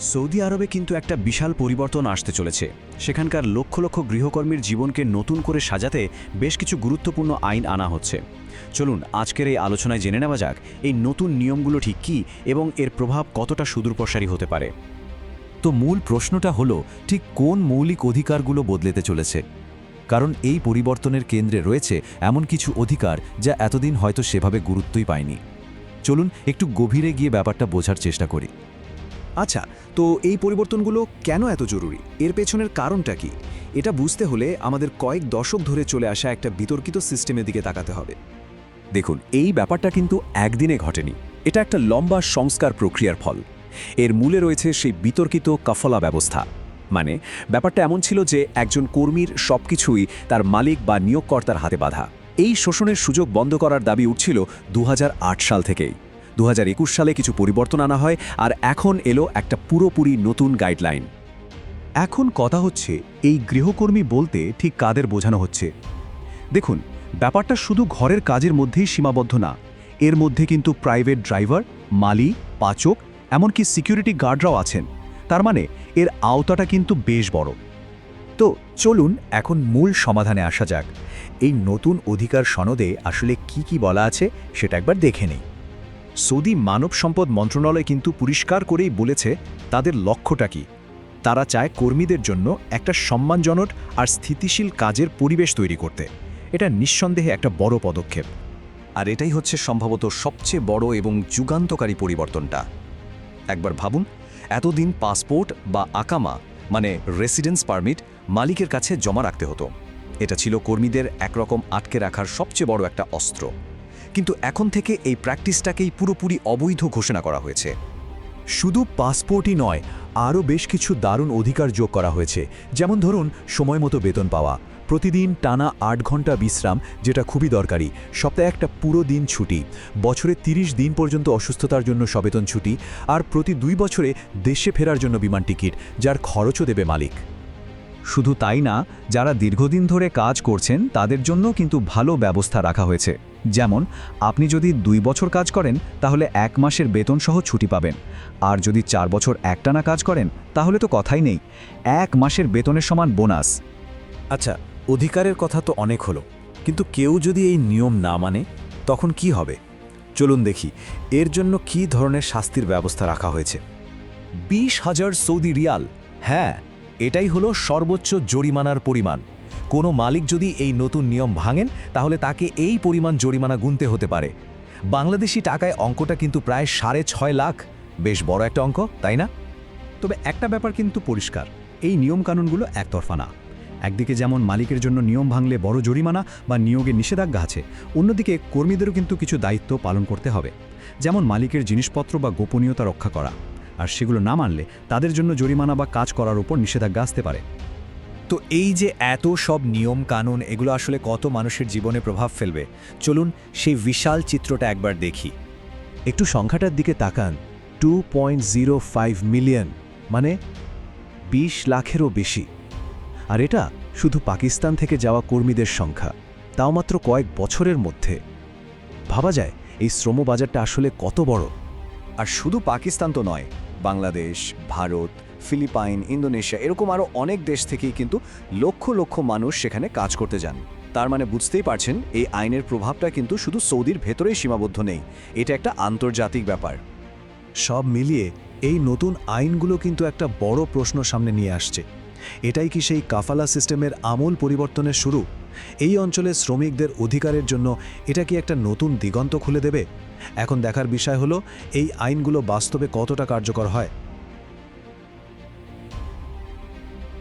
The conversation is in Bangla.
সৌদি আরবে কিন্তু একটা বিশাল পরিবর্তন আসতে চলেছে। সেখানকার লক্ষ লক্ষ গৃহকর্মীর জীবনকে নতুন করে সাজাতে বেশ কিছু গুরুত্বপূর্ণ আইন আনা হচ্ছে। চলুন আজকের এই আলোচনায় জেনে নেওয়া যাক এই নতুন নিয়মগুলো ঠিক কী এবং এর প্রভাব কতটা সুদূরপ্রসারী হতে পারে। তো মূল প্রশ্নটা হলো ঠিক কোন মৌলিক অধিকারগুলো বদলেতে চলেছে। কারণ এই পরিবর্তনের কেন্দ্রে রয়েছে এমন কিছু অধিকার যা এতদিন হয়তো সেভাবে গুরুত্বই পায়নি। চলুন একটু গভীরে গিয়ে ব্যাপারটা বোঝার চেষ্টা করি। আচ্ছা, তো এই পরিবর্তনগুলো কেন এত জরুরি? এর পেছনের কারণটা কি? এটা বুঝতে হলে আমাদের কয়েক দশক ধরে চলে আসা একটা বিতর্কিত সিস্টেমের দিকে তাকাতে হবে। দেখুন, এই ব্যাপারটা কিন্তু একদিনে ঘটেনি। এটা একটা লম্বা সংস্কার প্রক্রিয়ার ফল। এর মূলে রয়েছে সেই বিতর্কিত কাফলা ব্যবস্থা। মানে ব্যাপারটা এমন ছিল যে একজন কর্মীর সবকিছুই তার মালিক বা নিয়োগকর্তার হাতে বাঁধা। এই শোষণের সুযোগ বন্ধ করার দাবি উঠছিল 2008 সাল থেকেই। 2021 সালে কিছু পরিবর্তন আনা হয়, আর এখন এলো একটা পুরোপুরি নতুন গাইডলাইন। এখন কথা হচ্ছে এই গৃহকর্মী বলতে ঠিক কাদের বোঝানো হচ্ছে। দেখুন, ব্যাপারটা শুধু ঘরের কাজের মধ্যেই সীমাবদ্ধ না। এর মধ্যে কিন্তু প্রাইভেট ড্রাইভার, মালি, পাচক, এমনকি সিকিউরিটি গার্ডরাও আছেন। তার মানে এর আওতাটা কিন্তু বেশ বড়। তো চলুন এখন মূল সমাধানে আসা যাক। এই নতুন অধিকার সনদে আসলে কি বলা আছে সেটা একবার দেখে নেই। সৌদি মানব সম্পদ মন্ত্রণালয় কিন্তু পরিষ্কার করেই বলেছে তাদের লক্ষ্যটা কি। তারা চায় কর্মীদের জন্য একটা সম্মানজনক আর স্থিতিশীল কাজের পরিবেশ তৈরি করতে। এটা নিঃসন্দেহে একটা বড় পদক্ষেপ। আর এটাই হচ্ছে সম্ভবত সবচেয়ে বড় এবং যুগান্তকারী পরিবর্তনটা। একবার ভাবুন, এতদিন পাসপোর্ট বা আকামা মানে রেসিডেন্স পারমিট মালিকের কাছে জমা রাখতে হতো। এটা ছিল কর্মীদের একরকম আটকে রাখার সবচেয়ে বড় একটা অস্ত্র। কিন্তু এখন থেকে এই প্র্যাকটিসটাকেই পুরোপুরি অবৈধ ঘোষণা করা হয়েছে। শুধু পাসপোর্টই নয়, আরও বেশ কিছু দারুণ অধিকার যোগ করা হয়েছে। যেমন ধরুন, সময় মতো বেতন পাওয়া, প্রতিদিন টানা 8 ঘন্টা বিশ্রাম, যেটা খুবই দরকারি, সপ্তাহে একটা পুরো দিন ছুটি, বছরে 30 দিন পর্যন্ত অসুস্থতার জন্য সবেতন ছুটি, আর প্রতি 2 বছরে দেশে ফেরার জন্য বিমান টিকিট, যার খরচও দেবে মালিক। শুধু তাই না, যারা দীর্ঘদিন ধরে কাজ করছেন তাদের জন্য কিন্তু ভালো ব্যবস্থা রাখা হয়েছে। যেমন আপনি যদি 2 বছর কাজ করেন তাহলে 1 মাসের বেতন সহ ছুটি পাবেন, আর যদি 4 বছর একটানা কাজ করেন তাহলে তো কথাই নেই, 1 মাসের বেতনের সমান বোনাস। আচ্ছা, অধিকারের কথা তো অনেক হলো, কিন্তু কেউ যদি এই নিয়ম না মানে তখন কি হবে? চলুন দেখি এর জন্য কী ধরনের শাস্তির ব্যবস্থা রাখা হয়েছে। 20,000 সৌদি রিয়াল। হ্যাঁ, এটাই হলো সর্বোচ্চ জরিমানার পরিমাণ। কোনো মালিক যদি এই নতুন নিয়ম ভাঙেন তাহলে তাকে এই পরিমাণ জরিমানা গুনতে হতে পারে। বাংলাদেশি টাকায় অঙ্কটা কিন্তু প্রায় 6.5 লাখ। বেশ বড় একটা অঙ্ক, তাই না? তবে একটা ব্যাপার কিন্তু পরিষ্কার, এই নিয়মকানুনগুলো একতরফা না। একদিকে যেমন মালিকের জন্য নিয়ম ভাঙলে বড় জরিমানা বা নিয়োগে নিষেধাজ্ঞা আছে, অন্যদিকে কর্মীদেরও কিন্তু কিছু দায়িত্ব পালন করতে হবে। যেমন মালিকের জিনিসপত্র বা গোপনীয়তা রক্ষা করা, আর সেগুলো না মানলে তাদের জন্য জরিমানা বা কাজ করার উপর নিষেধাজ্ঞা আসতে পারে। তো এই যে এত সব নিয়ম কানুন, এগুলো আসলে কত মানুষের জীবনে প্রভাব ফেলবে? চলুন সেই বিশাল চিত্রটা একবার দেখি। একটু সংখ্যাটার দিকে তাকান। 2.05 মিলিয়ন, মানে 20 লাখেরও বেশি। আর এটা শুধু পাকিস্তান থেকে যাওয়া কর্মীদের সংখ্যা, তাও মাত্র কয়েক বছরের মধ্যে। ভাবা যায় এই শ্রমবাজারটা আসলে কত বড়। আর শুধু পাকিস্তান তো নয়, বাংলাদেশ, ভারত, ফিলিপাইন, ইন্দোনেশিয়া, এরকম আরও অনেক দেশ থেকেই কিন্তু লক্ষ লক্ষ মানুষ সেখানে কাজ করতে যান। তার মানে বুঝতেই পারছেন, এই আইনের প্রভাবটা কিন্তু শুধু সৌদির ভেতরেই সীমাবদ্ধ নেই, এটা একটা আন্তর্জাতিক ব্যাপার। সব মিলিয়ে এই নতুন আইনগুলো কিন্তু একটা বড় প্রশ্ন সামনে নিয়ে আসছে। এটাই কি সেই কাফালা সিস্টেমের আমূল পরিবর্তনের শুরু? এই অঞ্চলের শ্রমিকদের অধিকারের জন্য এটা কি একটা নতুন দিগন্ত খুলে দেবে? এখন দেখার বিষয় হলো এই আইনগুলো বাস্তবে কতটা কার্যকর হয়।